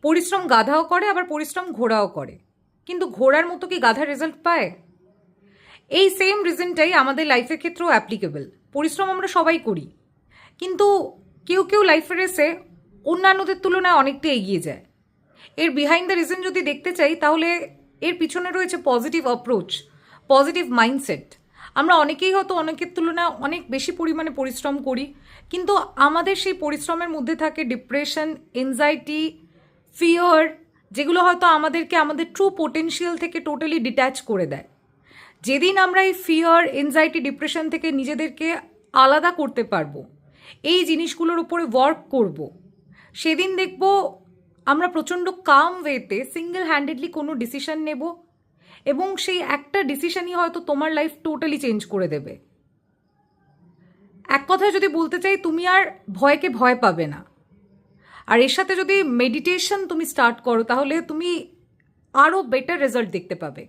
পরিশ্রম গাধাও করে, আবার পরিশ্রম ঘোড়াও করে, কিন্তু ঘোড়ার মতো কি গাধা রেজাল্ট পায়? এই সেম রিজনটাই আমাদের লাইফের ক্ষেত্রেও অ্যাপ্লিকেবল। পরিশ্রম আমরা সবাই করি, কিন্তু কেউ কেউ লাইফের রেসে অন্যান্যদের তুলনায় অনেকটা এগিয়ে যায়। এর বিহাইন্ড দ্য রিজন যদি দেখতে চাই, তাহলে এর পিছনে রয়েছে পজিটিভ অ্যাপ্রোচ, পজিটিভ মাইন্ডসেট। আমরা অনেকেই হয়তো অনেকের তুলনায় অনেক বেশি পরিমাণে পরিশ্রম করি, কিন্তু আমাদের সেই পরিশ্রমের মধ্যে থাকে ডিপ্রেশন, এনজাইটি, ফিয়ার, যেগুলো হয়তো আমাদেরকে আমাদের ট্রু পোটেনশিয়াল থেকে টোটালি ডিট্যাচ করে দেয়। যেদিন আমরা এই ফিয়ার, এনজাইটি, ডিপ্রেশন থেকে নিজেদেরকে আলাদা করতে পারবো, এই জিনিসগুলোর উপরে ওয়ার্ক করব, সেদিন দেখব আমরা প্রচণ্ড কাম ওয়েতে সিঙ্গেল হ্যান্ডেডলি কোনো ডিসিশন নেব, এবং সেই একটা ডিসিশনই হয়তো তোমার লাইফ টোটালি চেঞ্জ করে দেবে। এক কথায় যদি বলতে চাই, তুমি আর ভয়কে ভয় পাবে না। আর এর সাথে যদি মেডিটেশন তুমি স্টার্ট করো, তাহলে তুমি আরও বেটার রেজাল্ট দেখতে পাবে।